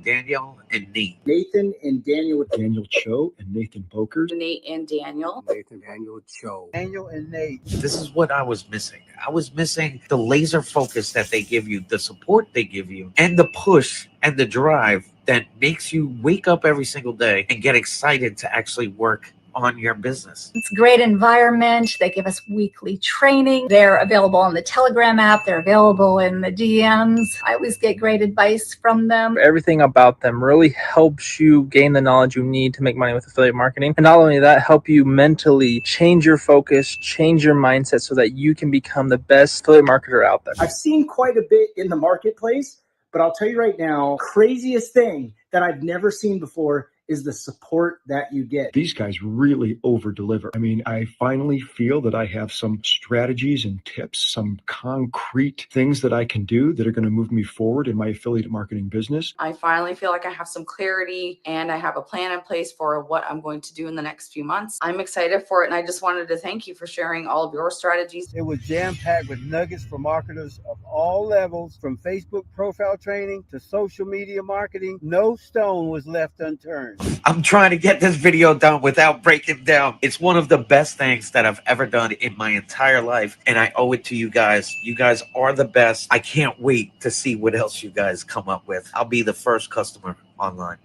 Danielle and Nate. Nathan and Daniel. Daniel Cho and Nathan Bokers. Nate and Daniel. Nathan, Daniel Cho. Daniel and Nate. This is what I was missing. I was missing the laser focus that they give you, the support they give you, and the push and the drive that makes you wake up every single day and get excited to actually work on your business. It's a great environment. They give us weekly training. They're available on the Telegram app. They're available in the DMs. I always get great advice from them. Everything about them really helps you gain the knowledge you need to make money with affiliate marketing. And not only that, help you mentally change your focus, change your mindset so that you can become the best affiliate marketer out there. I've seen quite a bit in the marketplace, but I'll tell you right now, craziest thing that I've never seen before is the support that you get. These guys really over deliver. I mean, I finally feel that I have some strategies and tips, some concrete things that I can do that are going to move me forward in my affiliate marketing business. I finally feel like I have some clarity and I have a plan in place for what I'm going to do in the next few months. I'm excited for it, and I just wanted to thank you for sharing all of your strategies. It was jam-packed with nuggets for marketers of all levels, from Facebook profile training to social media marketing. No stone was left unturned. I'm trying to get this video done without breaking down. It's one of the best things that I've ever done in my entire life, and I owe it to you guys. You guys are the best. I can't wait to see what else you guys come up with. I'll be the first customer online.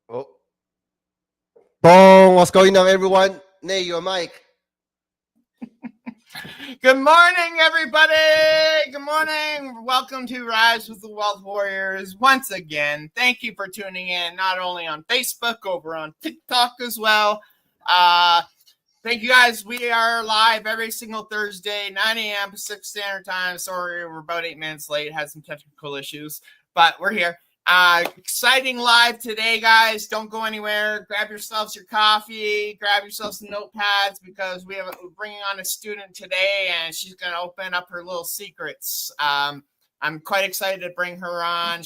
Oh. Boom! What's going on, everyone? Nay, your mic. Good morning, everybody. Good morning. Welcome to Rise with the Wealth Warriors once again. Thank you for tuning in, not only on Facebook, over on TikTok as well. Thank you guys. We are live every single Thursday, 9 a.m. Pacific Standard Time. Sorry, we're about 8 minutes late. Had some technical issues, but we're here. Exciting live today, guys. Don't go anywhere. Grab yourselves your coffee, grab yourselves some notepads, because we're bringing on a student today, and she's going to open up her little secrets. I'm quite excited to bring her on.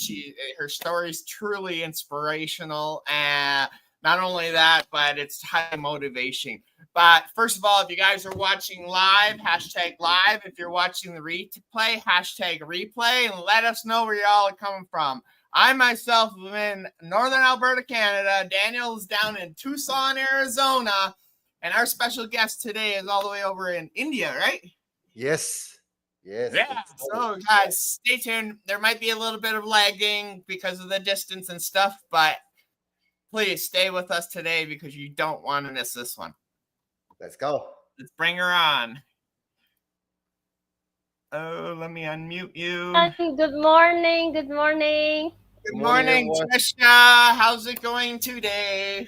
Her story is truly inspirational, and not only that, but it's high motivation. But first of all, if you guys are watching live, hashtag live. If you're watching the replay, hashtag replay, and let us know where y'all are coming from. I myself am in Northern Alberta, Canada. Daniel is down in Tucson, Arizona. And our special guest today is all the way over in India, right? Yes. Yes. Yeah. So, guys, stay tuned. There might be a little bit of lagging because of the distance and stuff, but please stay with us today because you don't want to miss this one. Let's go. Let's bring her on. Oh, let me unmute you. Good morning. Good morning. Good morning, Trishaa. How's it going today?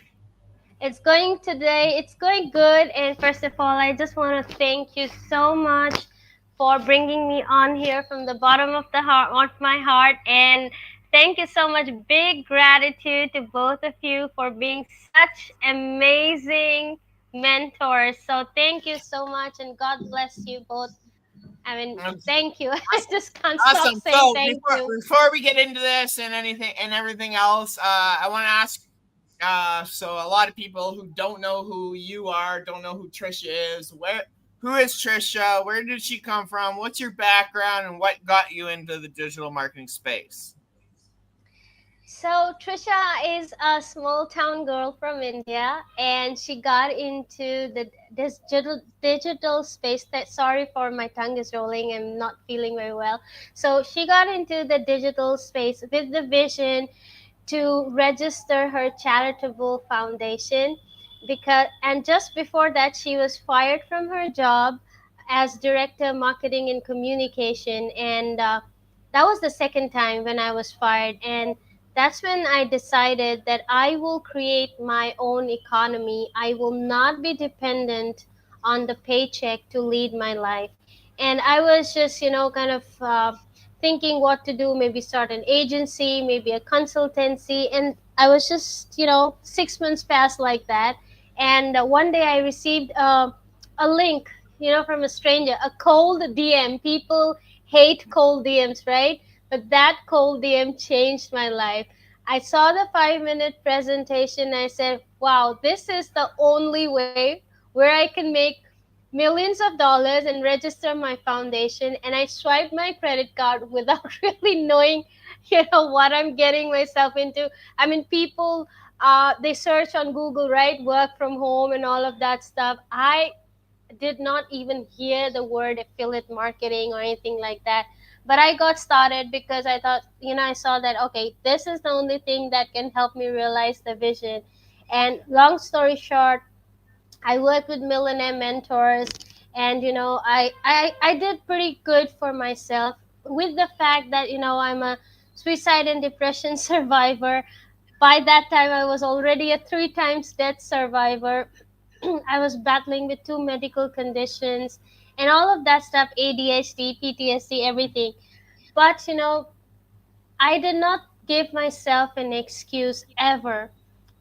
It's going good. And first of all, I just want to thank you so much for bringing me on here from the bottom of my heart. And thank you so much. Big gratitude to both of you for being such amazing mentors. So thank you so much, and God bless you both. I mean, thank you. I just can't stop saying thank you. Before we get into this and everything else, I want to ask. So a lot of people who don't know who you are, don't know who Trishaa is. Who is Trishaa? Where did she come from? What's your background, and what got you into the digital marketing space? So Trishaa is a small town girl from India, and she got into this digital space. Sorry for my tongue is rolling. I'm not feeling very well. So she got into the digital space with the vision to register her charitable foundation, and just before that, she was fired from her job as director of marketing and communication, and that was the second time when I was fired. And that's when I decided that I will create my own economy. I will not be dependent on the paycheck to lead my life. And I was just, kind of thinking what to do, maybe start an agency, maybe a consultancy. And I was just, 6 months passed like that. And one day I received a link, from a stranger, a cold DM. People hate cold DMs, right? But that cold DM changed my life. I saw the 5-minute presentation. I said, wow, this is the only way where I can make millions of dollars and register my foundation. And I swiped my credit card without really knowing, what I'm getting myself into. I mean, people, they search on Google, right? Work from home and all of that stuff. I did not even hear the word affiliate marketing or anything like that. But I got started because I thought, I saw that, okay, this is the only thing that can help me realize the vision. And long story short, I worked with millionaire mentors, and I did pretty good for myself, with the fact that I'm a suicide and depression survivor. By that time, I was already a three times death survivor. I was battling with two medical conditions and all of that stuff, ADHD, PTSD, everything. But I did not give myself an excuse ever,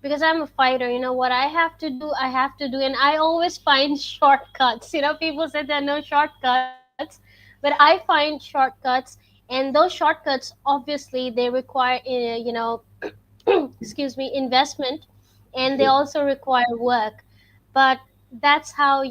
because I'm a fighter. What I have to do, I have to do, and I always find shortcuts. People said there are no shortcuts, but I find shortcuts, and those shortcuts obviously they require excuse me, investment, and they also require work. But that's how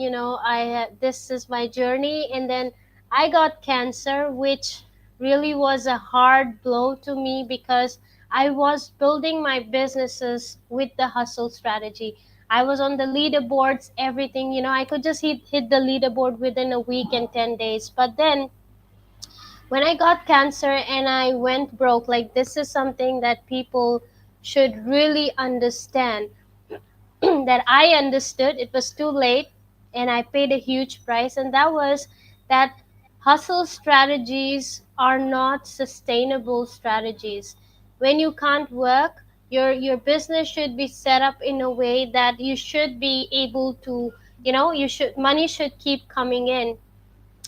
this is my journey. And then I got cancer, which really was a hard blow to me, because I was building my businesses with the hustle strategy. I was on the leaderboards, everything. I could just hit the leaderboard within a week and 10 days. But then when I got cancer and I went broke, like, this is something that people should really understand. That I understood it was too late, and I paid a huge price, and that was that hustle strategies are not sustainable strategies. When you can't work, your business should be set up in a way that you should be able to, you should money should keep coming in.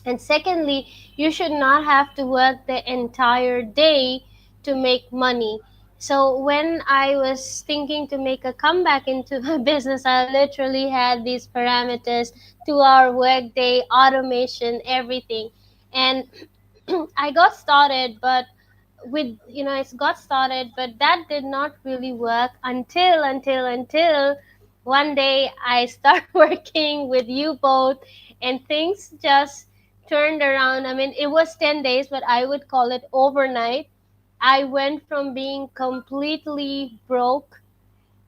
And secondly, you should not have to work the entire day to make money. So when I was thinking to make a comeback into my business, I literally had these parameters: 2 hour workday, automation, everything. And I got started, but it's got started, but that did not really work until one day I start working with you both, and things just turned around. I mean, it was 10 days, but I would call it overnight. I went from being completely broke,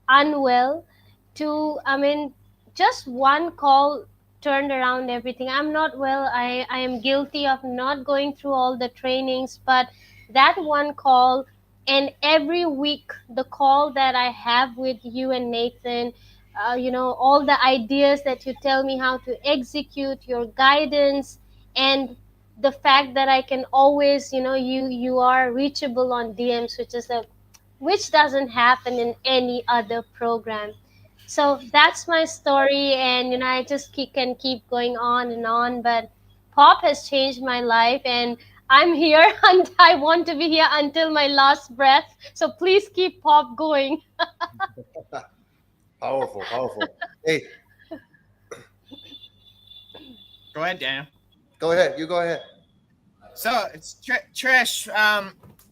unwell, to, I mean, just one call turned around everything. I'm not well. I am guilty of not going through all the trainings, but that one call, and every week the call that I have with you and Nathan, all the ideas that you tell me how to execute, your guidance, and the fact that I can always, you are reachable on DMs, which doesn't happen in any other program. So that's my story, and I just can keep going on and on. But pop has changed my life, and I'm here, and I want to be here until my last breath. So please keep pop going. Powerful, powerful. Hey, Go ahead, Daniel. go ahead. You go ahead. So it's Trish.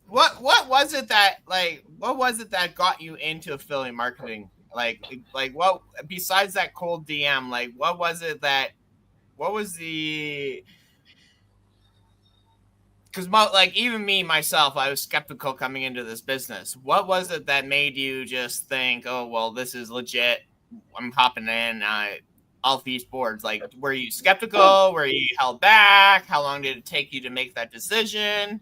What was it that got you into affiliate marketing? Like what, besides that cold DM? Like, what was it that? What was the? Because like, even me myself, I was skeptical coming into this business. What was it that made you just think, oh well, this is legit? I'm hopping in. All these boards. Like, were you skeptical? Were you held back? How long did it take you to make that decision?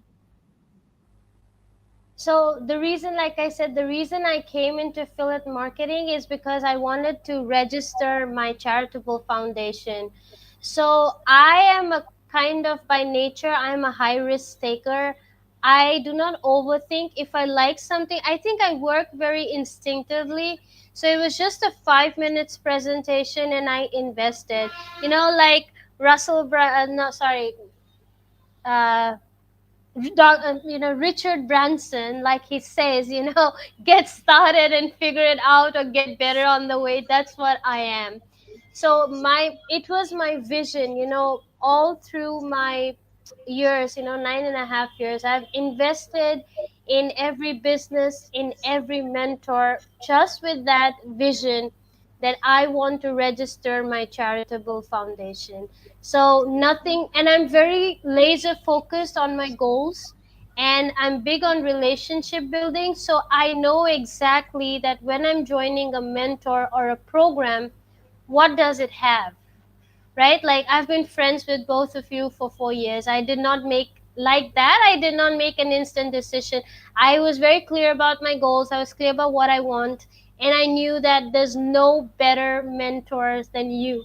So the reason, like I said, the reason I came into affiliate marketing is because I wanted to register my charitable foundation. So I am a kind of, by nature, I'm a high risk taker. I do not overthink. If I like something, I think I work very instinctively. So it was just a 5 minutes presentation, and I invested. Like no, sorry. Uh, Richard Branson, like he says, get started and figure it out, or get better on the way. That's what I am. So it was my vision, all through my years, 9.5 years, I've invested in every business, in every mentor, just with that vision that I want to register my charitable foundation. So nothing, and I'm very laser focused on my goals. and I'm big on relationship building. So I know exactly that when I'm joining a mentor or a program, what does it have? Right? Like I've been friends with both of you for 4 years. I did not make like that. I did not make an instant decision. I was very clear about my goals. I was clear about what I want. And I knew that there's no better mentors than you.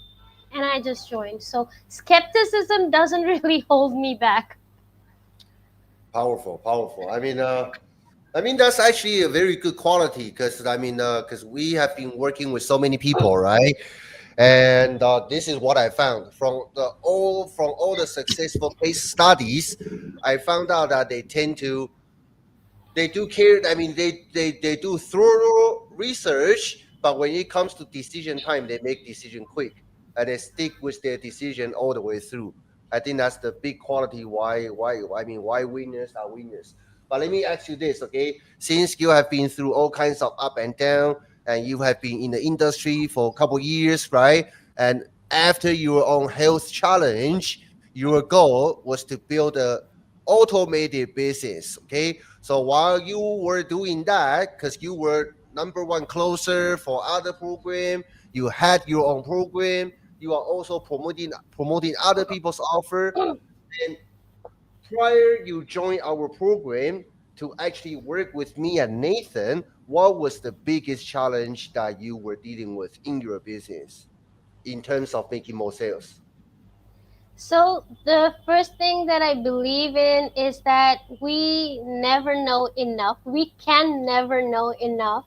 And I just joined. So skepticism doesn't really hold me back. Powerful, powerful. I mean that's actually a very good quality because because we have been working with so many people, right? And this is what I found from all the successful case studies. I found out that they do care. I mean, they do thorough research, but when it comes to decision time, they make decision quick and they stick with their decision all the way through. I think that's the big quality why winners are winners. But let me ask you this, okay? Since you have been through all kinds of up and down, and you have been in the industry for a couple years, right? And after your own health challenge, your goal was to build a automated business, okay? So while you were doing that, because you were number one closer for other program, you had your own program, you are also promoting other people's offer. And prior you join our program to actually work with me and Nathan, what was the biggest challenge that you were dealing with in your business in terms of making more sales? So the first thing that I believe in is that we never know enough. We can never know enough.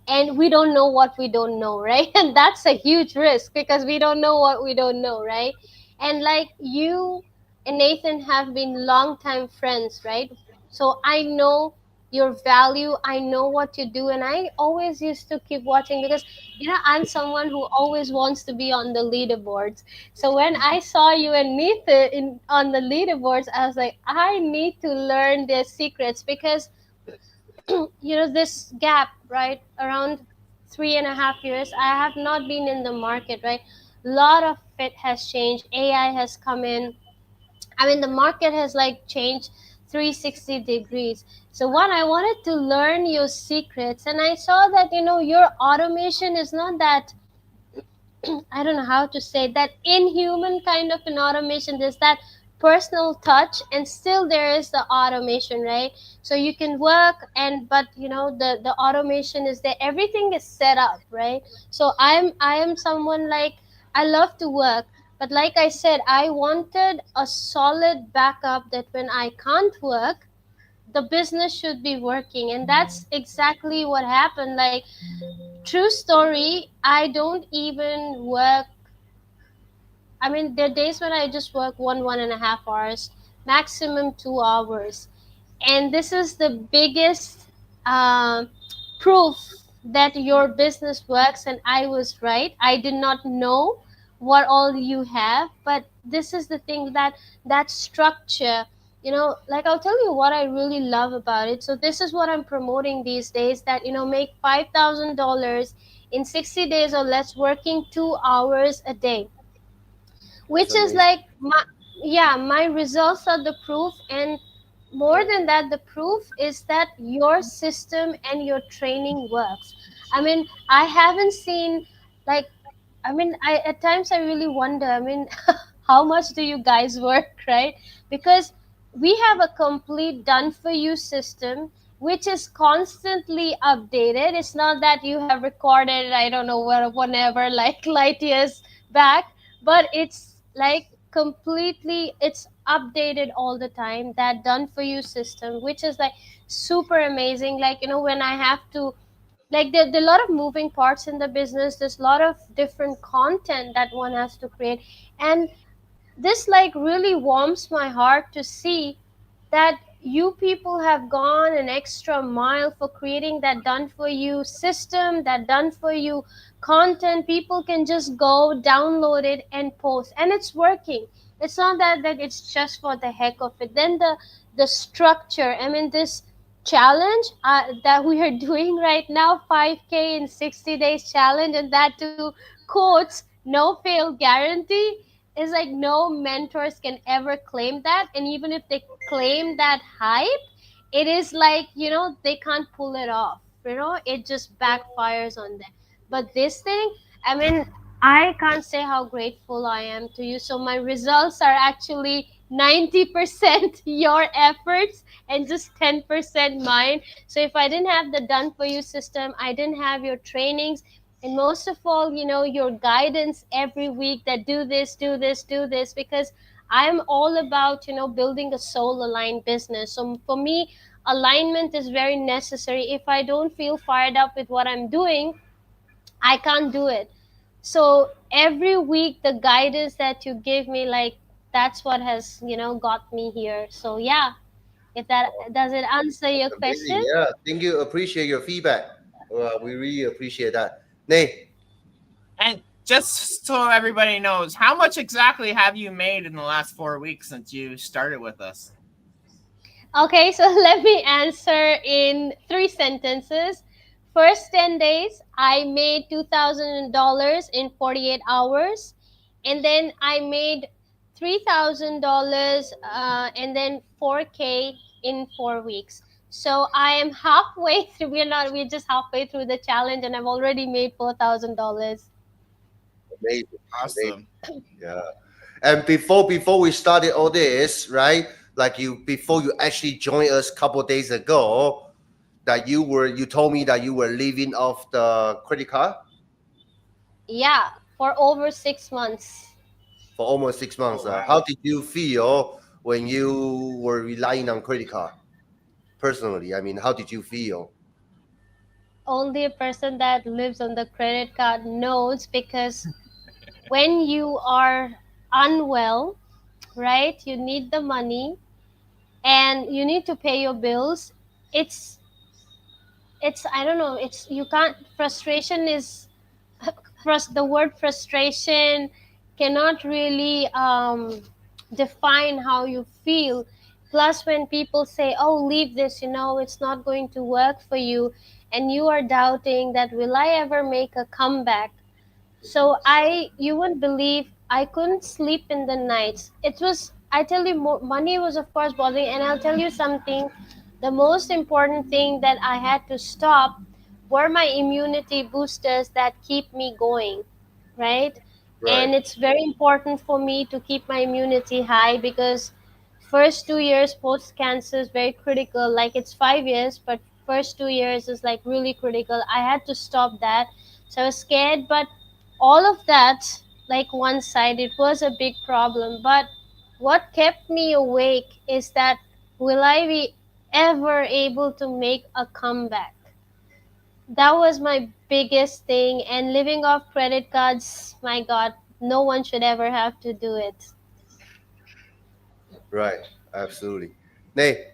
And we don't know what we don't know, right? And that's a huge risk because we don't know what we don't know, right? And like you and Nathan have been longtime friends, right? So I know your value, I know what you do, and I always used to keep watching because I'm someone who always wants to be on the leaderboards. So when I saw you and Nathan on the leaderboards, I was like, I need to learn their secrets because this gap, right, around 3.5 years I have not been in the market, right? A lot of it has changed. AI has come in. I mean, the market has like changed 360 degrees. So one, I wanted to learn your secrets, and I saw that your automation is not that I don't know how to say that inhuman kind of an automation. There's that personal touch, and still there is the automation, right? So you can work, and but the automation is there. Everything is set up, right? So I am someone like I love to work, but like I said, I wanted a solid backup that when I can't work, the business should be working, and that's exactly what happened. Like, true story, I don't even work. I mean, there are days when I just work 1.5 hours, maximum 2 hours. And this is the biggest um proof that your business works. And I was right. I did not know what all you have, but this is the thing, that structure. Like, I'll tell you what I really love about it. So this is what I'm promoting these days, that make $5,000 in 60 days or less, working 2 hours a day, That's which is amazing. like my results are the proof. And more than that, the proof is that your system and your training works. I mean, I haven't seen, like, I mean, I at times I really wonder. I mean, how much do you guys work, right? Because we have a complete done for you system which is constantly updated. It's not that you have recorded, I don't know, whenever, like light years back, but it's like completely, it's updated all the time. That done for you system, which is like super amazing. Like, when I have to, like, there are a lot of moving parts in the business. There's a lot of different content that one has to create, and this like really warms my heart to see that you people have gone an extra mile for creating that done for you system, that done for you content. People can just go download it and post, and it's working. It's not that it's just for the heck of it. Then the structure, I mean, this challenge that we are doing right now, 5K in 60 days challenge, and that too, quotes, no fail guarantee, is like no mentors can ever claim that. And even if they claim that hype, it is like, they can't pull it off. It just backfires on them. But this thing, I mean, I can't say how grateful I am to you. So my results are actually 90% your efforts and just 10% mine. So if I didn't have the done for you system, I didn't have your trainings, and most of all, your guidance every week, that do this, do this, do this, because I'm all about, building a soul aligned business. So for me, alignment is very necessary. If I don't feel fired up with what I'm doing, I can't do it. So every week, the guidance that you give me, like, that's what has, got me here. So yeah, if that does it answer your Amazing. question. Yeah. Thank you. Appreciate your feedback. We really appreciate that. Nay, And just so everybody knows, how much exactly have you made in the last 4 weeks since you started with us? Okay, so let me answer in 3 sentences. First 10 days, I made $2,000 in 48 hours. And then I made $3,000 and then 4K in 4 weeks. So I am halfway through. We're just halfway through the challenge, and I've already made $4,000. amazing. Amazing. Awesome. Yeah. And before we started all this, right? Like before you actually joined us a couple of days ago, that you told me that you were living off the credit card Yeah, for over 6 months. for almost 6 months. Oh, wow. How did you feel when you were relying on credit card? Personally, I mean, how did you feel? Only a person that lives on the credit card knows, because when you are unwell, right, you need the money and you need to pay your bills. It's I don't know, it's you can't frustration is the word frustration cannot really define how you feel. Plus, when people say, oh, leave this, it's not going to work for you, and you are doubting that, will I ever make a comeback? So you wouldn't believe, I couldn't sleep in the nights. It was, I tell you, money was of course bothering, and I'll tell you something. The most important thing that I had to stop were my immunity boosters that keep me going, right? Right. And it's very important for me to keep my immunity high, because first 2 years post cancer is very critical. Like, it's 5 years, but first 2 years is like really critical. I had to stop that. So I was scared, but all of that, like, one side, it was a big problem. But what kept me awake is that, will I be ever able to make a comeback? That was my biggest thing. And living off credit cards, my God, no one should ever have to do it. Right. Absolutely. Nay,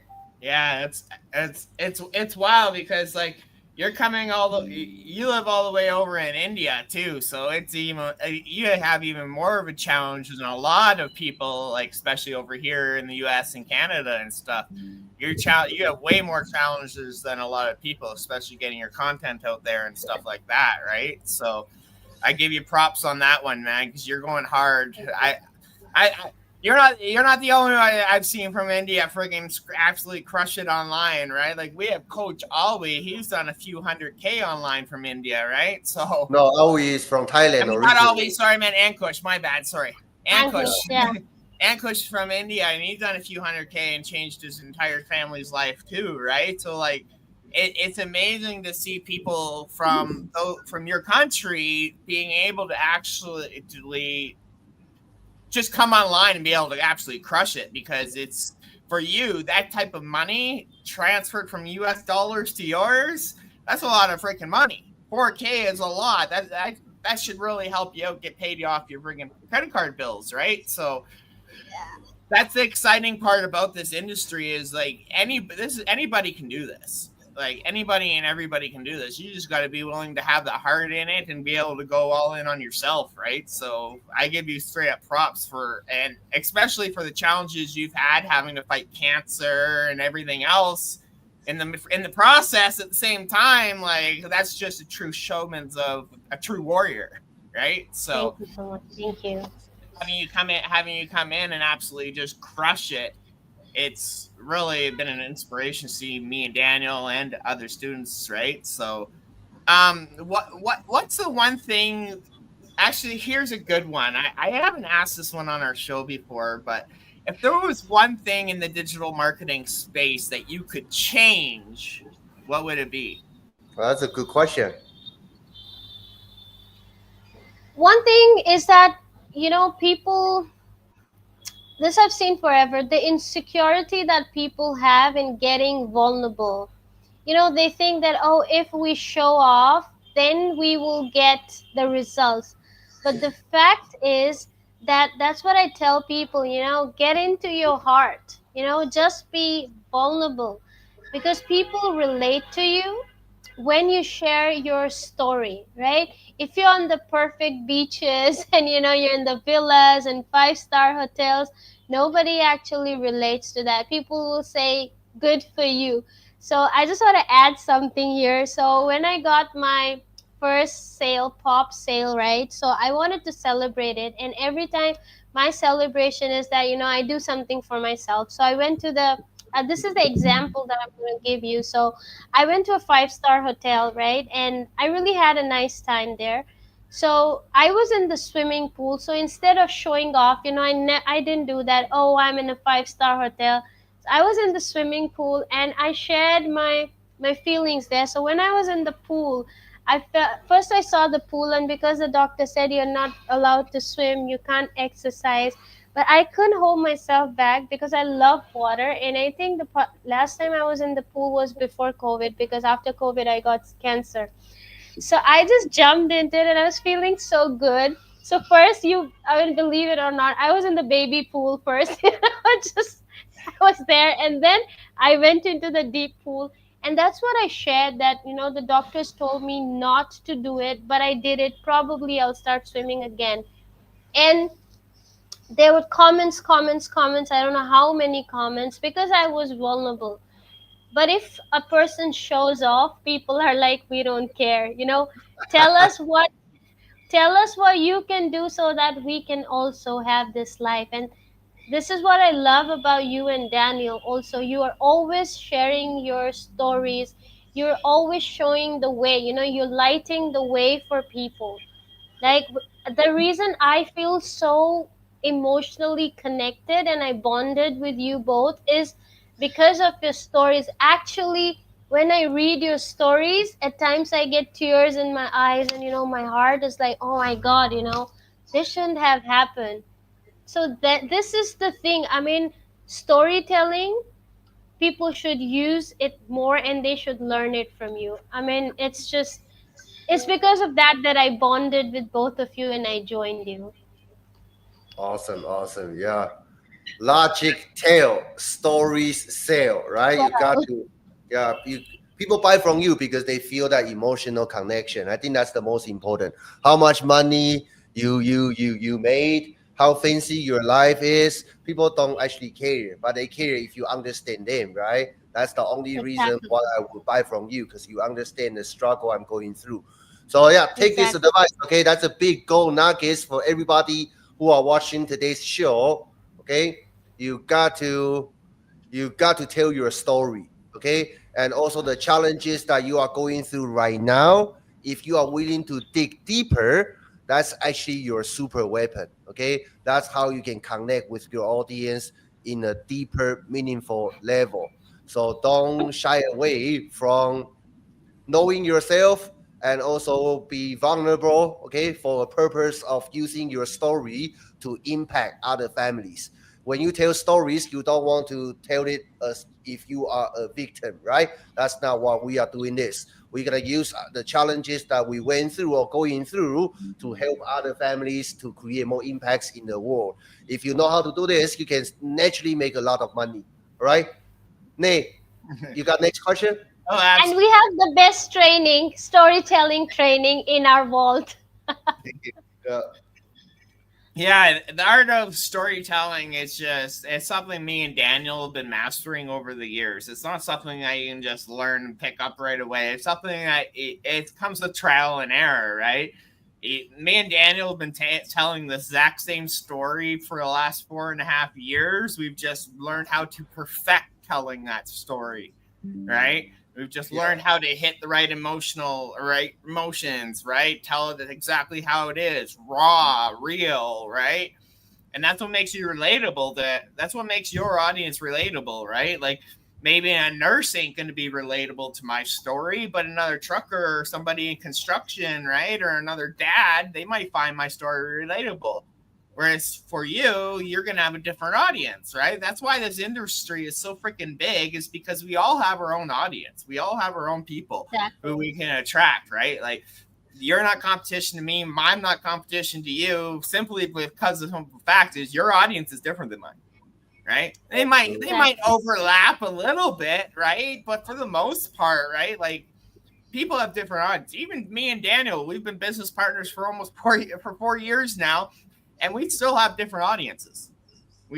Yeah, it's wild because, like, you're coming you live all the way over in India too, so it's even you have even more of a challenge than a lot of people, like especially over here in the U.S. and Canada and stuff. You have way more challenges than a lot of people, especially getting your content out there and stuff like that, right? So I give you props on that one, man, because you're going hard. I you're not the only one I've seen from India freaking absolutely crush it online, right? Like, we have Coach Alwi, he's done a few 100K online from India, right? So no, Aoi is from Thailand I mean, not originally. Alwi, sorry, man, Ankush, my bad, sorry, Ankush. Yeah. Ankush from India, and he's done a few 100K and changed his entire family's life too, right? So, like, it's amazing to see people from your country being able to actually just come online and be able to absolutely crush it, because it's, for you, that type of money transferred from US dollars to yours, that's a lot of freaking money. 4K is a lot. That should really help you out, get paid off your freaking credit card bills, right? So that's the exciting part about this industry, is like anybody can do this. Like, anybody and everybody can do this. You just got to be willing to have the heart in it and be able to go all in on yourself, right? So I give you straight up props and especially for the challenges you've had, having to fight cancer and everything else in the process at the same time. Like, that's just a true showman's of a true warrior, right? So Thank you so much. Thank you. having you come in and absolutely just crush it it's really been an inspiration to see me and Daniel and other students, right? So, what's the one thing? Actually, here's a good one. I haven't asked this one on our show before, but if there was one thing in the digital marketing space that you could change, what would it be? Well, that's a good question. One thing is that, people, this I've seen forever, the insecurity that people have in getting vulnerable. They think that, oh, if we show off, then we will get the results. But the fact is that that's what I tell people, get into your heart, just be vulnerable, because people relate to you when you share your story, right? If you're on the perfect beaches and you're in the villas and five-star hotels, nobody actually relates to that. People will say, good for you. So I just want to add something here. So when I got my first sale, pop sale, right? So I wanted to celebrate it. And every time my celebration is that, I do something for myself. So I went to this is the example that I'm going to give you. So I went to a five-star hotel, right? And I really had a nice time there. So I was in the swimming pool. So instead of showing off, I didn't do that. Oh, I'm in a five-star hotel. I was in the swimming pool and I shared my feelings there. So when I was in the pool, I felt first I saw the pool, and because the doctor said you're not allowed to swim, you can't exercise, but I couldn't hold myself back because I love water. And I think the last time I was in the pool was before COVID, because after COVID I got cancer. So I just jumped into it and I was feeling so good. So first, I mean, believe it or not, I was in the baby pool first. I was there, and then I went into the deep pool. And that's what I shared, that, the doctors told me not to do it, but I did it. Probably I'll start swimming again. And there were comments, comments, comments. I don't know how many comments, because I was vulnerable. But if a person shows off, people are like, we don't care. Tell us what tell us what you can do so that we can also have this life. And this is what I love about you and Daniel. Also, you are always sharing your stories. You're always showing the way. You're lighting the way for people. Like, the reason I feel so emotionally connected and I bonded with you both is because of your stories. Actually, when I read your stories, at times I get tears in my eyes, and my heart is like, oh my God, this shouldn't have happened. So that this is the thing. I mean, storytelling, people should use it more and they should learn it from you. I mean, it's because of that that I bonded with both of you and I joined you. Awesome, awesome. Yeah. Logic tell, stories sell, right? You got to, yeah, people buy from you because they feel that emotional connection. I think that's the most important. How much money you made, how fancy your life is, people don't actually care, but they care if you understand them, right? That's the only reason Exactly. why I would buy from you, because you understand the struggle I'm going through. So yeah, take this Exactly. advice. Okay, that's a big goal nuggets for everybody who are watching today's show. Okay, you got to tell your story. Okay, and also the challenges that you are going through right now, if you are willing to dig deeper, that's actually your super weapon. Okay, that's how you can connect with your audience in a deeper, meaningful level. So don't shy away from knowing yourself, and also be vulnerable, okay, for a purpose of using your story to impact other families. When you tell stories, you don't want to tell it as if you are a victim, right? That's not what we are doing. This we're going to use the challenges that we went through or going through to help other families to create more impacts in the world. If you know how to do this, you can naturally make a lot of money. All right, Nate, you got next question? Oh, And we have the best training, storytelling training in our vault. Yeah. yeah, the art of storytelling is it's something me and Daniel have been mastering over the years. It's not something that you can just learn and pick up right away. It's something that it comes with trial and error, right? Me and Daniel have been telling the exact same story for the last 4.5 years. We've just learned how to perfect telling that story, right? We've just learned how to hit the right emotions, right? Tell it exactly how it is, raw, real, right? And that's what makes you relatable. That's what makes your audience relatable, right? Like maybe a nurse ain't going to be relatable to my story, but another trucker or somebody in construction, right, or another dad, they might find my story relatable. Whereas for you, you're going to have a different audience, right? That's why this industry is so freaking big, is because we all have our own audience. We all have our own people who we can attract, right? Like you're not competition to me. I'm not competition to you. Simply because of the fact is your audience is different than mine, right? They might overlap a little bit, right? But for the most part, right? Like people have different audience. Even me and Daniel, we've been business partners for almost 4 years now, and we still have different audiences. A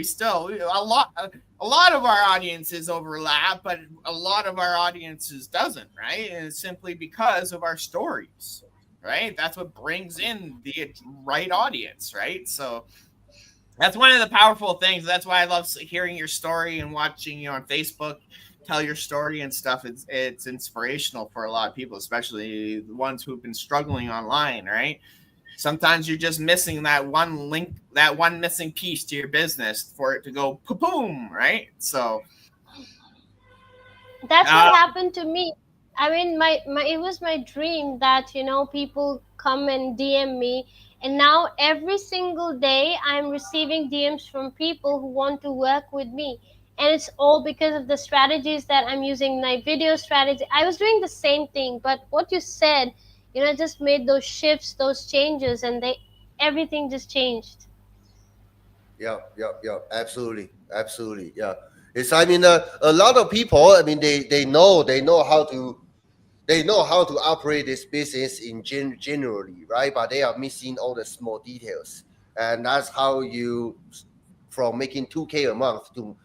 lot of our audiences overlap, but a lot of our audiences doesn't, right? And it's simply because of our stories, right? That's what brings in the right audience, right? So that's one of the powerful things. That's why I love hearing your story and watching you on Facebook tell your story and stuff. It's inspirational for a lot of people, especially the ones who've been struggling online, right? Sometimes you're just missing that one link, that one missing piece to your business for it to go boom, right? So That's what happened to me. I mean, it was my dream that people come and DM me, and now every single day I'm receiving DMs from people who want to work with me, and it's all because of the strategies that I'm using. My video strategy. I was doing the same thing, but what you said, just made those shifts, those changes, and everything just changed. Yeah, yeah, yeah, absolutely, absolutely, yeah. It's, I mean, a lot of people, I mean, they know how to operate this business in generally, right? But they are missing all the small details, and that's how you, from making 2K a month to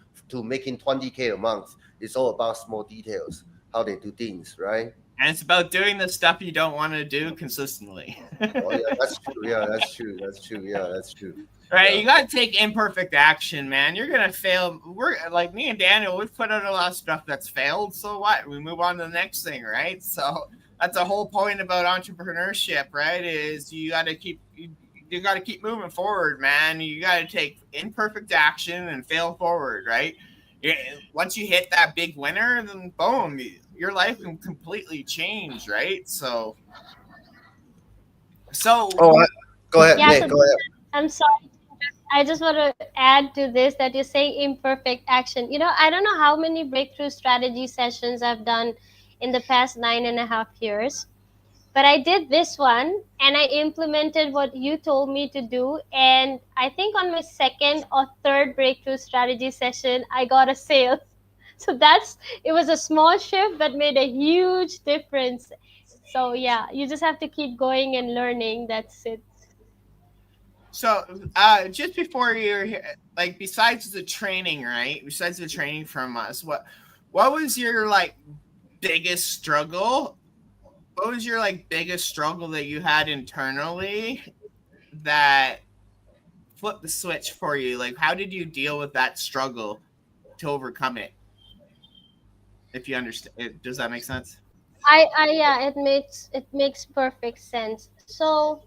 making 20K a month. It's all about small details, how they do things, right? And it's about doing the stuff you don't want to do consistently. Oh yeah, that's true. Yeah, that's true. That's true. Yeah, that's true. Right, Yeah. you got to take imperfect action, man. You're gonna fail. We're like me and Daniel. We've put out a lot of stuff that's failed. So what? We move on to the next thing, right? So that's the whole point about entrepreneurship, right? Is you got to keep moving forward, man. You got to take imperfect action and fail forward, right? Once you hit that big winner, then boom, your life can completely change, right? So. Oh, go ahead, Yeah, Nick. Go ahead. I'm sorry. I just want to add to this that you're saying imperfect action. I don't know how many breakthrough strategy sessions I've done in the past 9.5 years, but I did this one and I implemented what you told me to do. And I think on my second or third breakthrough strategy session, I got a sale. So it was a small shift, but made a huge difference. So yeah, you just have to keep going and learning. That's it. So, just before you're here, like, besides the training, right? Besides the training from us, what was your biggest struggle? What was your biggest struggle that you had internally that flipped the switch for you? Like, how did you deal with that struggle to overcome it? If you understand, does that make sense? Yeah, it makes perfect sense. So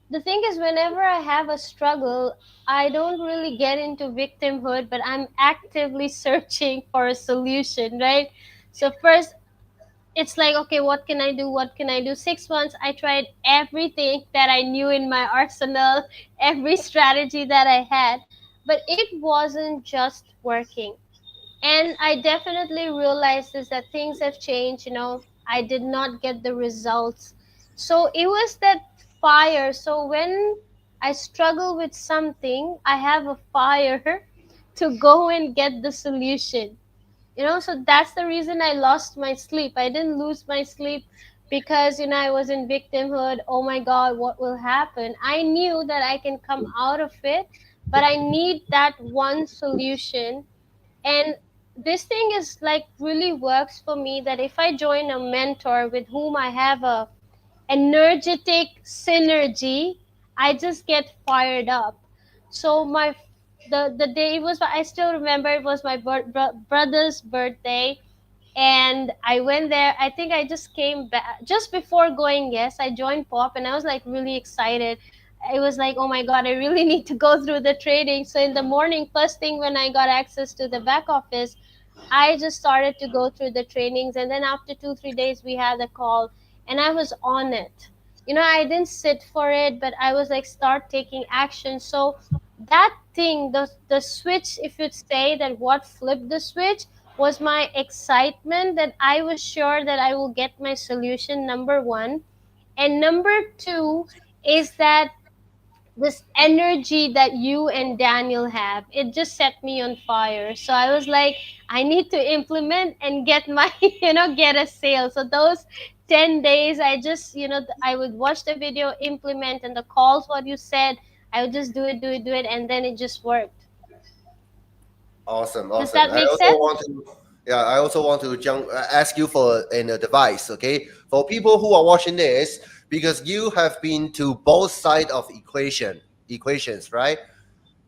the thing is, whenever I have a struggle, I don't really get into victimhood, but I'm actively searching for a solution, right? So first, it's like, okay, what can I do? What can I do? 6 months, I tried everything that I knew in my arsenal, every strategy that I had, but it wasn't just working. And I definitely realized is that things have changed. I did not get the results. So it was that fire. So when I struggle with something, I have a fire to go and get the solution. So that's the reason I lost my sleep. I didn't lose my sleep because I was in victimhood. Oh my god, what will happen? I knew that I can come out of it, but I need that one solution. And this thing is like really works for me, that if I join a mentor with whom I have a energetic synergy. I just get fired up. So the day was, I still remember, it was my brother's birthday, and I went there. I think I just came back just before going. Yes, I joined Pop, and I was like really excited. I was like, oh my god, I really need to go through the training. So in the morning, first thing when I got access to the back office, I just started to go through the trainings, and then after 2 3 days we had a call, and I was on it. I didn't sit for it, but I was like start taking action. So that thing, the switch, if you'd say that what flipped the switch was my excitement that I was sure that I will get my solution. Number one, and number two is that this energy that you and Daniel have, it just set me on fire. So I was like, I need to implement and get my, get a sale. So those 10 days, I just, I would watch the video, implement, and the calls, what you said, I would just do it, do it, do it, and then it just worked. Awesome, Does awesome. that make sense? Yeah, I also want to ask you for an advice, okay? For people who are watching this, because you have been to both sides of equations, right?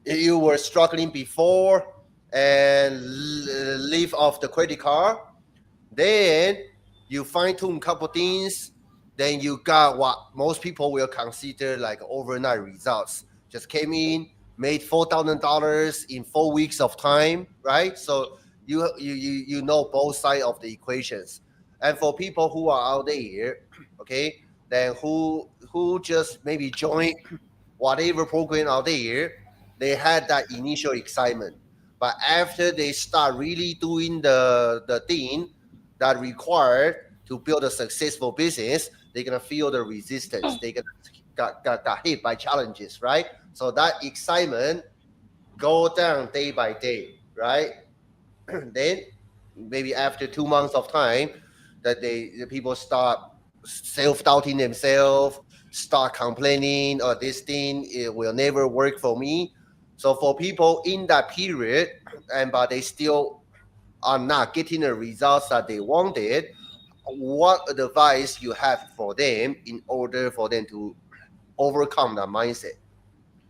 You were struggling before and live off the credit card. Then you fine tune a couple things. Then you got what most people will consider like overnight results. Just came in, made $4,000 in 4 weeks of time, right? So you know both sides of the equations. And for people who are out there, okay, then who just maybe join whatever program out there, they had that initial excitement. But after they start really doing the thing that required to build a successful business, they're gonna feel the resistance. They're gonna got hit by challenges, right? So that excitement go down day by day, right? Then maybe after 2 months of time, that the people start self-doubting themselves, start complaining, oh, this thing it will never work for me. So for people in that period, and but they still are not getting the results that they wanted, what advice you have for them in order for them to overcome that mindset?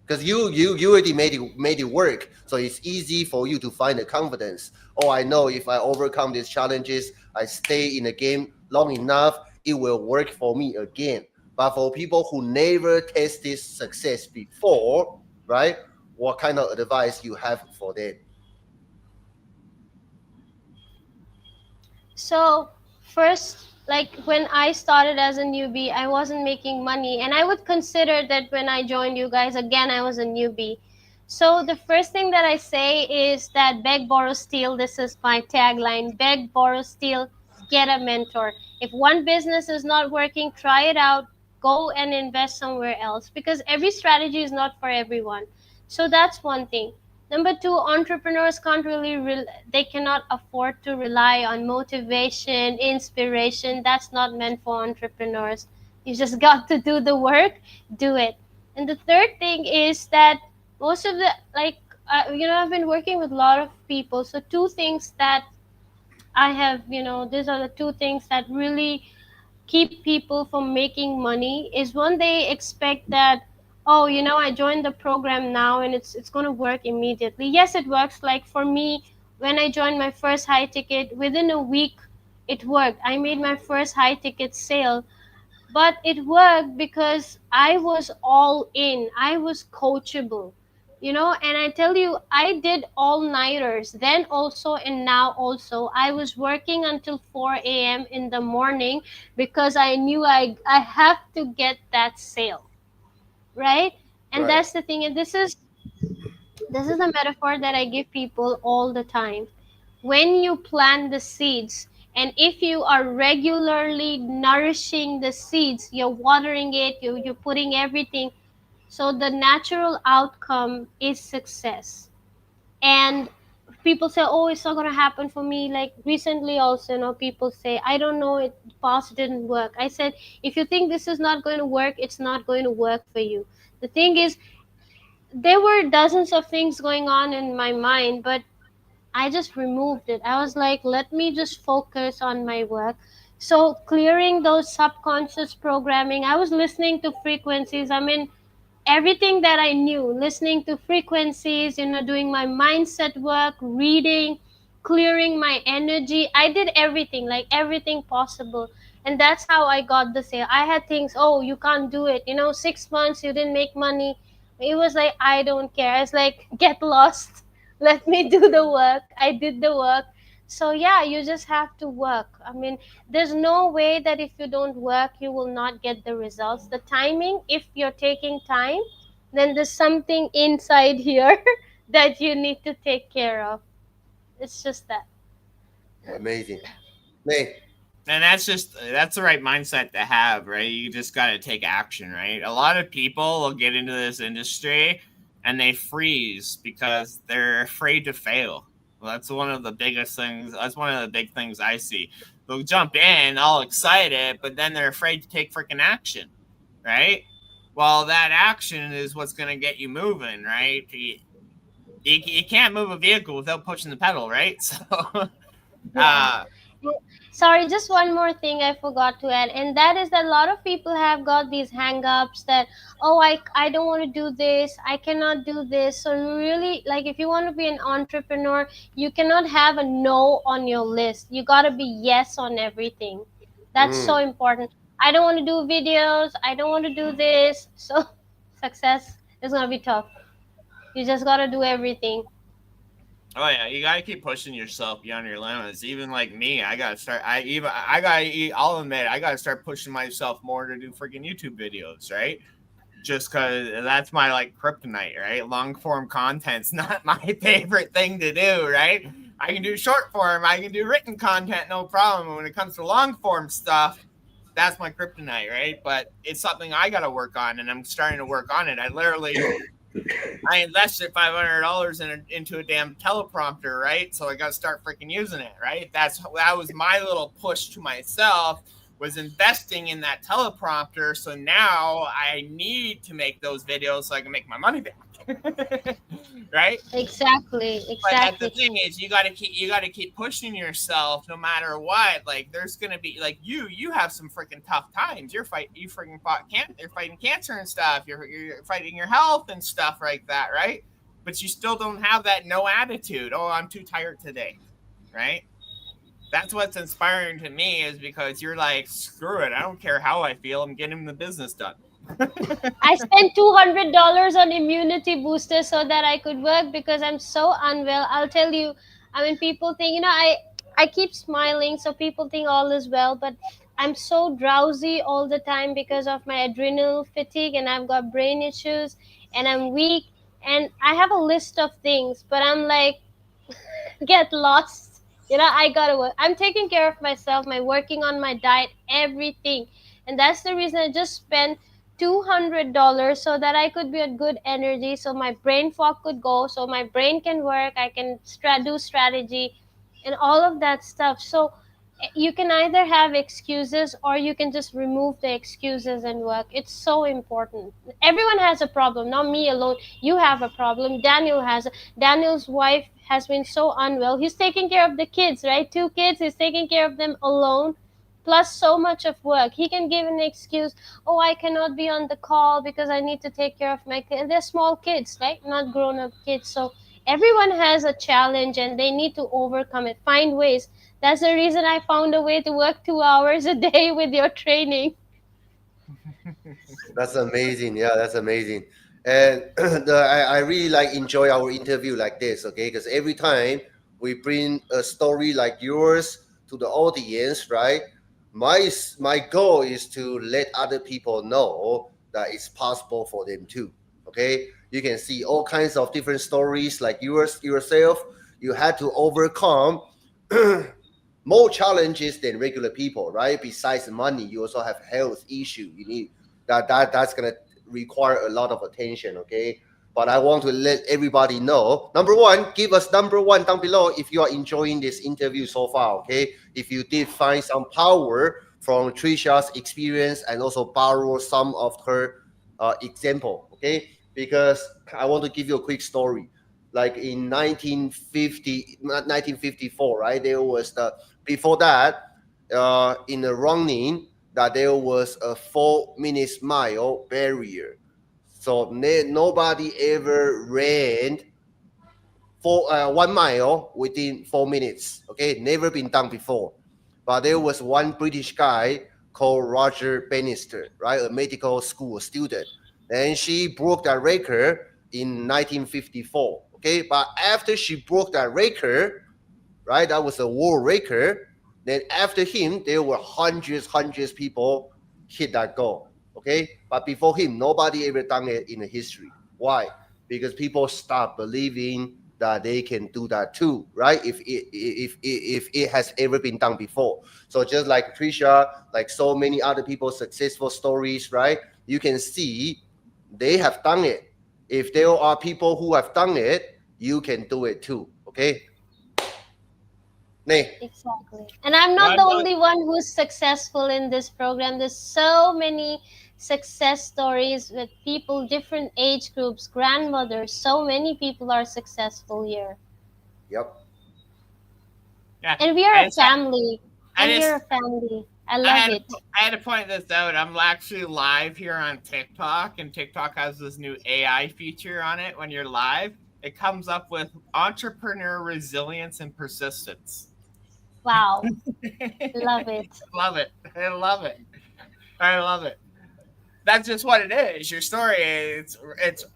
Because you already made it work, so it's easy for you to find the confidence. Oh, I know if I overcome these challenges, I stay in the game long enough, it will work for me again. But for people who never tasted success before, right, what kind of advice you have for them? So, first, like when I started as a newbie, I wasn't making money, and I would consider that when I joined you guys, again, I was a newbie. So, the first thing that I say is that beg, borrow, steal. This is my tagline: beg, borrow, steal, get a mentor. If one business is not working, try it out, go and invest somewhere else, because every strategy is not for everyone. So, that's one thing. Number two, entrepreneurs can't really, they cannot afford to rely on motivation, inspiration. That's not meant for entrepreneurs. You just got to do the work, do it. And the third thing is that most of the, like, I've been working with a lot of people. So, two things that I have, these are the two things that really keep people from making money is when they expect that, oh, I joined the program now and it's going to work immediately. Yes, it works. Like for me, when I joined my first high ticket, within a week it worked. I made my first high ticket sale, but it worked because I was all in. I was coachable, and I tell you, I did all nighters then also, and now also. I was working until 4 a.m. in the morning because I knew I have to get that sale, right? And Right. that's the thing. And this is a metaphor that I give people all the time. When you plant the seeds, and if you are regularly nourishing the seeds, you're watering it, you're putting everything, so the natural outcome is success. And people say, oh, it's not going to happen for me. Like recently also, people say, I don't know, it past didn't work. I said, if you think this is not going to work, it's not going to work for you. The thing is, there were dozens of things going on in my mind, but I just removed it. I was like, let me just focus on my work. So clearing those subconscious programming, I was listening to frequencies. I mean, everything that I knew, listening to frequencies, doing my mindset work, reading, clearing my energy. I did everything, like everything possible. And that's how I got the sale. I had things, oh, you can't do it. 6 months, you didn't make money. It was like, I don't care. It's like, get lost. Let me do the work. I did the work. So, yeah, you just have to work. I mean, there's no way that if you don't work you will not get the results. The timing, if you're taking time, then there's something inside here that you need to take care of. It's just that. Amazing. May. And that's the right mindset to have, right? You just got to take action, right? A lot of people will get into this industry and they freeze because they're afraid to fail. Well, that's one of the biggest things. That's one of the big things I see. They'll jump in all excited, but then they're afraid to take freaking action, right? Well, that action is what's going to get you moving, right? You can't move a vehicle without pushing the pedal, right? So, Yeah. Sorry, just one more thing I forgot to add, and that is that a lot of people have got these hang-ups that, oh, I don't want to do this, I cannot do this. So really, like, if you want to be an entrepreneur, you cannot have a no on your list. You got to be yes on everything. That's so important. I don't want to do videos, I don't want to do this. So success is going to be tough. You just got to do everything. oh yeah, you gotta keep pushing yourself beyond your limits. Even like me, I gotta start. I gotta. I'll admit, I gotta start pushing myself more to do freaking YouTube videos, right? Just because that's my like kryptonite, right? Long form content's not my favorite thing to do, right? I can do short form, I can do written content, no problem. When it comes to long form stuff, that's my kryptonite, right? But it's something I gotta work on, and I'm starting to work on it. I invested $500 into a damn teleprompter, right? So I got to start freaking using it, right? That was my little push to myself, was investing in that teleprompter. So now I need to make those videos so I can make my money back. Right? Exactly. But the thing is, you got to keep pushing yourself no matter what. Like there's gonna be like you have some freaking tough times. You're fighting cancer and stuff. You're fighting your health and stuff like that, right? But you still don't have that no attitude. Oh, I'm too tired today, right? That's what's inspiring to me, is because you're like, screw it, I don't care how I feel. I'm getting the business done. I spent $200 on immunity booster so that I could work because I'm so unwell. I'll tell you, I mean, people think, I keep smiling, so people think all is well, but I'm so drowsy all the time because of my adrenal fatigue, and I've got brain issues, and I'm weak, and I have a list of things, but I'm like, get lost. I gotta work. I'm taking care of myself, my working on my diet, everything. And that's the reason I just spent $200 so that I could be at good energy, so my brain fog could go, so my brain can work, I can do strategy and all of that stuff. So you can either have excuses or you can just remove the excuses and work. It's so important. Everyone has a problem, not me alone. You have a problem. Daniel's wife has been so unwell. He's taking care of the kids, right? 2 kids, he's taking care of them alone, plus so much of work. He can give an excuse, oh, I cannot be on the call because I need to take care of my kids. And they're small kids, right? Not grown-up kids. So everyone has a challenge and they need to overcome it, find ways. That's the reason I found a way to work 2 hours a day with your training. That's amazing. Yeah, that's amazing. And I really enjoy our interview like this, okay? Because every time we bring a story like yours to the audience, right? My goal is to let other people know that it's possible for them too. Okay, you can see all kinds of different stories like yourself. You had to overcome more challenges than regular people, right? Besides money, you also have health issue. You need that's gonna require a lot of attention. Okay, but I want to let everybody know. Number one, give us number one down below if you are enjoying this interview so far. Okay, if you did find some power from Trishaa's experience and also borrow some of her example. Okay, because I want to give you a quick story. Like in 1954, right? There was before that, in the running that there was a 4 minutes mile barrier. So nobody ever ran for 1 mile within 4 minutes. Okay, never been done before. But there was one British guy called Roger Bannister, right, a medical school student. And she broke that record in 1954. Okay, but after she broke that record, right, that was a world record. Then after him, there were hundreds people hit that goal. Okay, but before him, nobody ever done it in the history. Why? Because people start believing that they can do that too, right? If it has ever been done before. So just like Trishaa, like so many other people's successful stories, right? You can see they have done it. If there are people who have done it, you can do it too. Okay. Nay. Exactly. And I'm not the only one who's successful in this program. There's so many success stories with people, different age groups, grandmothers. So many people are successful here. Yep. Yeah. And we are a family. And we're a family. I love it. I had to point this out. I'm actually live here on TikTok, and TikTok has this new AI feature on it. When you're live, it comes up with entrepreneur resilience and persistence. Wow. Love it. Love it. I love it. I love it. That's just what it is. Your story, it's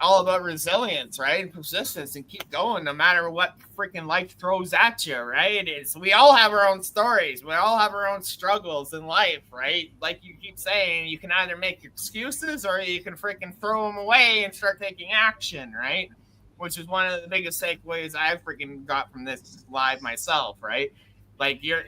all about resilience, right? And persistence, and keep going no matter what freaking life throws at you, right? We all have our own stories. We all have our own struggles in life, right? Like you keep saying, you can either make excuses or you can freaking throw them away and start taking action, right? Which is one of the biggest takeaways I've freaking got from this live myself, right? Like you're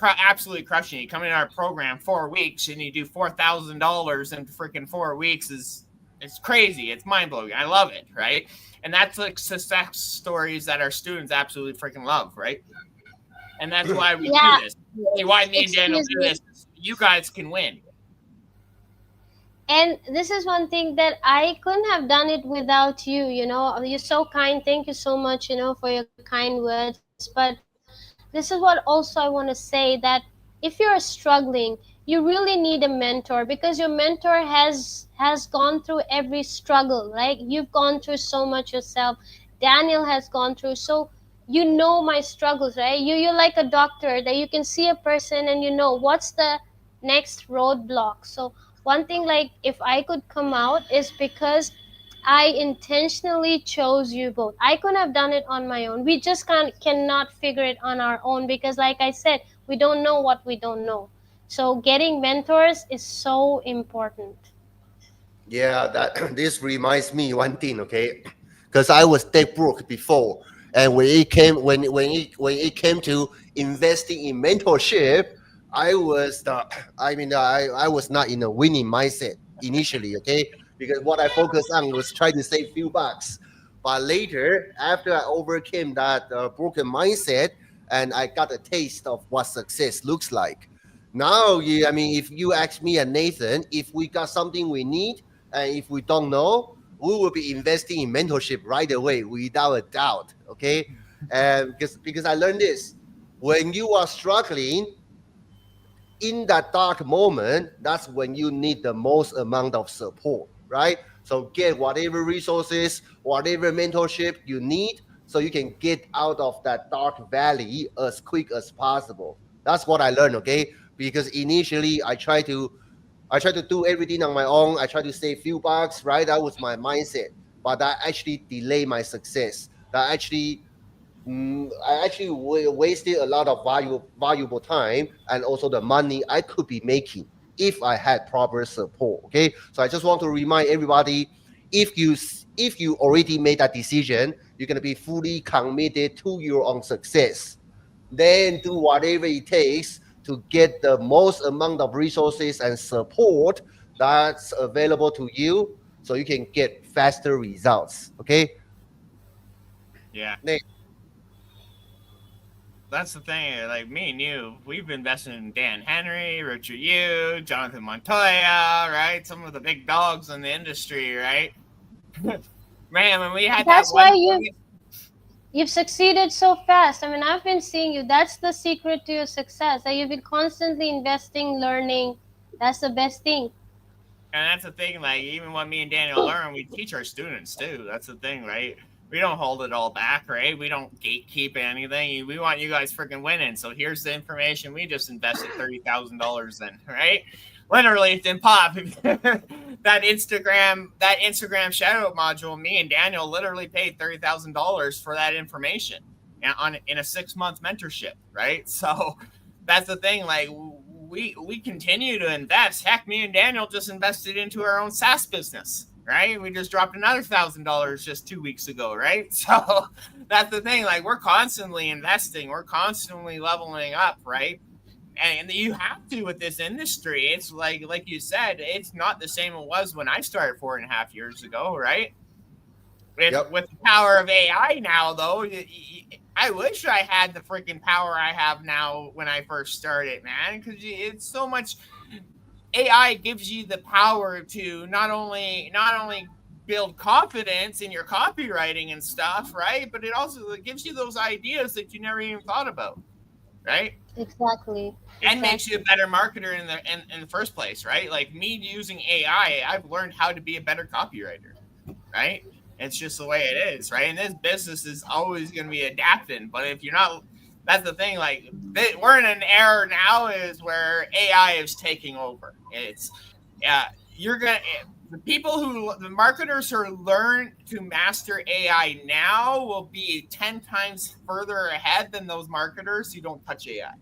absolutely crushing it. You come in our program 4 weeks and you do $4,000 in freaking 4 weeks it's crazy. It's mind blowing. I love it, right? And that's like success stories that our students absolutely freaking love, right? And that's why we do this. Why me and Daniel do this? You guys can win. And this is one thing that I couldn't have done it without you. You're so kind. Thank you so much, for your kind words. But this is what also I want to say, that if you're struggling, you really need a mentor, because your mentor has gone through every struggle, right? You've gone through so much yourself. Daniel has gone through. So you know my struggles, right? You're like a doctor that you can see a person and you know what's the next roadblock. So one thing, like, if I could come out, is because I intentionally chose you both. I couldn't have done it on my own. We just cannot figure it on our own, because like I said, we don't know what we don't know. So getting mentors is so important. Yeah, that this reminds me one thing, okay? Because I was dead broke before, and when it came to investing in mentorship, I was not in a winning mindset initially, okay? Because what I focused on was trying to save few bucks. But later, after I overcame that broken mindset, and I got a taste of what success looks like. Now, if you ask me and Nathan, if we got something we need, and if we don't know, we will be investing in mentorship right away, without a doubt, okay? And because I learned this, when you are struggling, in that dark moment, that's when you need the most amount of support, right? So get whatever resources, whatever mentorship you need, so you can get out of that dark valley as quick as possible. That's what I learned, okay? Because initially I try to do everything on my own. I try to save few bucks, right? That was my mindset. But that actually delayed my success. I actually wasted a lot of valuable time, and also the money I could be making if I had proper support. Okay, so I just want to remind everybody, if you already made that decision, you're gonna be fully committed to your own success. Then do whatever it takes to get the most amount of resources and support that's available to you, so you can get faster results. Okay. Yeah. Next. That's the thing. Like me and you, we've invested in Dan Henry, Richard Yu, Jonathan Montoya, right? Some of the big dogs in the industry, right? Man, when we had That's that one, why You've succeeded so fast. I mean, I've been seeing you. That's the secret to your success. That you've been constantly investing, learning. That's the best thing. And that's the thing, like, even when me and Daniel learn, we teach our students too. That's the thing, right? We don't hold it all back, right? We don't gatekeep anything. We want you guys freaking winning. So here's the information we just invested $30,000 in, right? Literally, it didn't pop. that Instagram shadow module, me and Daniel literally paid $30,000 for that information in a 6-month mentorship, right? So that's the thing, like, we continue to invest. Heck, me and Daniel just invested into our own SaaS business, right? We just dropped another $1,000 just 2 weeks ago, right? So that's the thing. Like, we're constantly investing, we're constantly leveling up, right? And you have to with this industry. It's like you said, it's not the same it was when I started 4.5 years ago, right? With the power of AI now, though, I wish I had the freaking power I have now when I first started, man, because it's so much. AI gives you the power to not only build confidence in your copywriting and stuff, right? But it also gives you those ideas that you never even thought about, right? Exactly. And makes you a better marketer in the first place, right? Like, me using AI, I've learned how to be a better copywriter, right? It's just the way it is, right? And this business is always going to be adapting. But if you're not, that's the thing. Like, we're in an era now is where AI is taking over. It's you're gonna the marketers who learn to master AI now will be 10 times further ahead than those marketers who don't touch AI,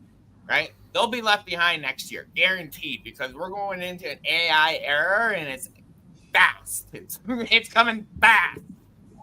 right? They'll be left behind next year, guaranteed, because we're going into an AI era and it's fast. It's coming fast,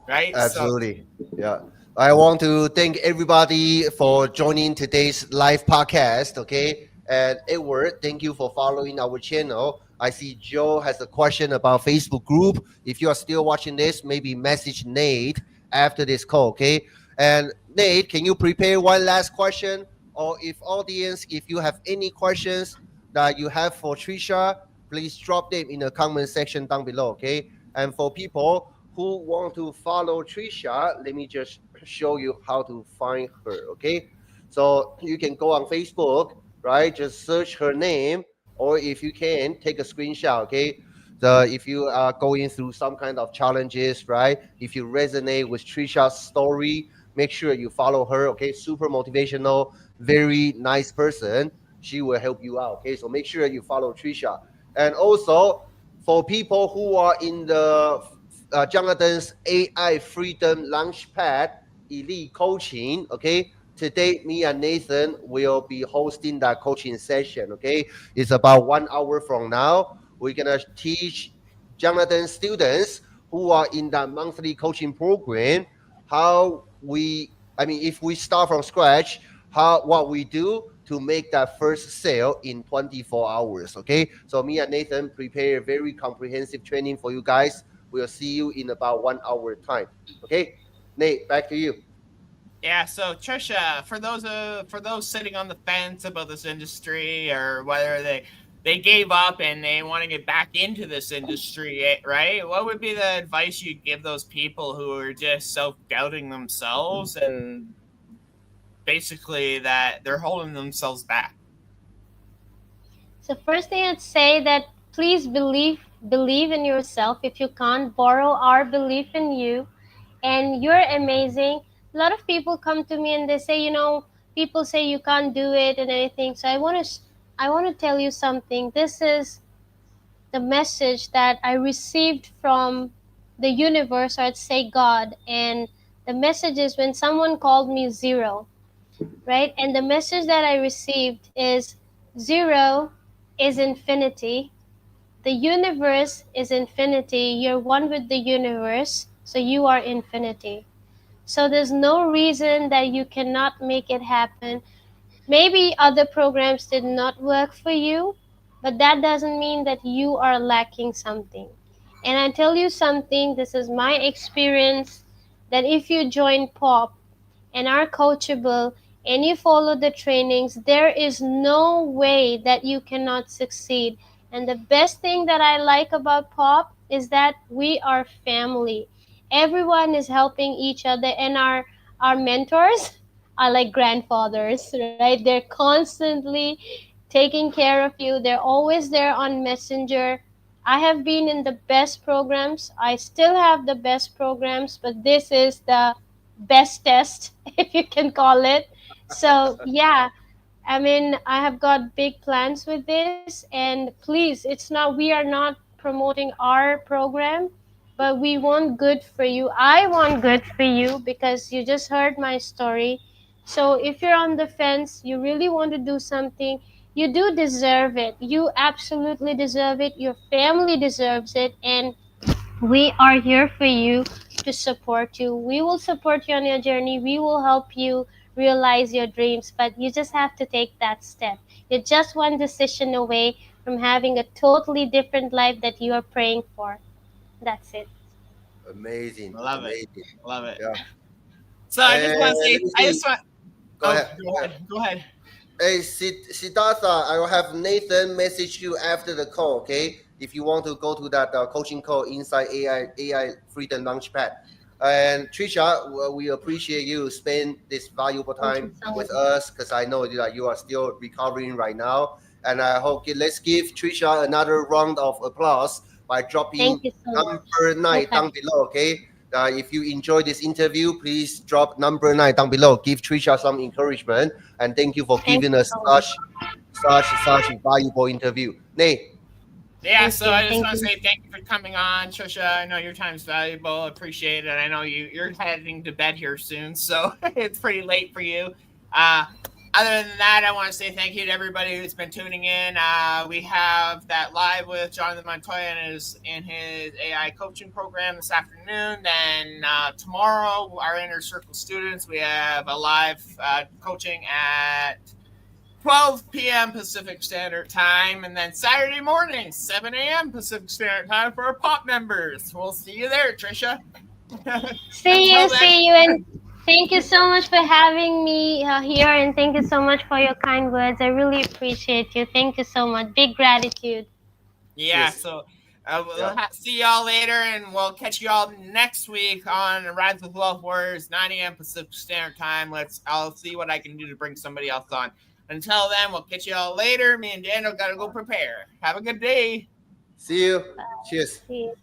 right? Absolutely. Yeah. I want to thank everybody for joining today's live podcast. Okay. And Edward, thank you for following our channel. I see Joe has a question about Facebook group. If you are still watching this, maybe message Nate after this call. Okay. And Nate, can you prepare one last question? Or if audience, if you have any questions that you have for Trishaa, please drop them in the comment section down below. Okay. And for people who want to follow Trishaa, let me just show you how to find her. Okay. So you can go on Facebook, right? Just search her name, or if you can, take a screenshot. Okay. If you are going through some kind of challenges, right? If you resonate with Trishaa's story, make sure you follow her. Okay. Super motivational, very nice person. She will help you out. Okay. So make sure you follow Trishaa. And also, for people who are in the Jonathan's AI Freedom Launchpad Elite Coaching, okay? Today, me and Nathan will be hosting that coaching session, okay? It's about 1 hour from now. We're gonna teach Jonathan's students who are in that monthly coaching program if we start from scratch, what we do to make that first sale in 24 hours, okay? So me and Nathan prepare very comprehensive training for you guys. We'll see you in about 1 hour time. Okay, Nate, back to you. Yeah, so Trishaa, for those sitting on the fence about this industry, or whether they gave up and they want to get back into this industry, right? What would be the advice you'd give those people who are just self-doubting themselves and basically that they're holding themselves back? So first thing I'd say that please believe in yourself. If you can't, borrow our belief in you, and you're amazing. A lot of people come to me and they say, people say you can't do it and anything. So I want to tell you something. This is the message that I received from the universe, or I'd say God. And the message is when someone called me zero, right? And the message that I received is zero is infinity. The universe is infinity. You're one with the universe, so you are infinity. So there's no reason that you cannot make it happen. Maybe other programs did not work for you, but that doesn't mean that you are lacking something. And I tell you something, this is my experience, that if you join POP and are coachable and you follow the trainings, there is no way that you cannot succeed. And the best thing that I like about POP is that we are family. Everyone is helping each other, and our mentors are like grandfathers, right? They're constantly taking care of you. They're always there on Messenger. I have been in the best programs. I still have the best programs, but this is the best test, if you can call it. So, yeah, I mean, I have got big plans with this, and please, we are not promoting our program, but we want good for you. I want good for you because you just heard my story. So if you're on the fence, you really want to do something, you do deserve it. You absolutely deserve it. Your family deserves it. And we are here for you to support you. We will support you on your journey. We will help you realize your dreams, but you just have to take that step. You're just one decision away from having a totally different life that you are praying for. That's it. Amazing, Love it. amazing. Love it. Yeah. So I just want to And say, let me I see. just want, Go oh, ahead. go ahead. Go ahead. Hey, Siddhartha, I will have Nathan message you after the call, okay? If you want to go to that coaching call inside AI Freedom Launchpad. And Trisha, we appreciate you spend this valuable Thank you time so with much. us because I know that you are still recovering right now. And I hope let's give Trisha another round of applause by dropping Thank you so much. number 9 Okay. down below, okay? If you enjoy this interview, please drop number 9 down below. Give Trisha some encouragement, and thank you for Thank giving you us so much. such a valuable interview. Nate, Yeah, Thank so you. I just Thank want to you. say thank you for coming on, Trisha. I know your time's valuable. Appreciate it. I know you're heading to bed here soon, so it's pretty late for you. Uh, Other than that, I want to say thank you to everybody who's been tuning in. We have that live with Jonathan Montoya in his AI coaching program this afternoon. Then tomorrow, our Inner Circle students, we have a live coaching at 12 p.m. Pacific Standard Time, and then Saturday morning, 7 a.m. Pacific Standard Time for our POP members. We'll see you there, Trisha. Until then, See you, and thank you so much for having me here, and thank you so much for your kind words. I really appreciate you. Thank you so much. Big gratitude. yeah, cheers. so Yeah. see y'all later, and we'll catch y'all next week on Rise with Wealth Warriors, 9 a.m. Pacific Standard Time. I'll see what I can do to bring somebody else on. Until then, we'll catch y'all later. Me and Daniel gotta go prepare. Have a good day. See you. Cheers. See you.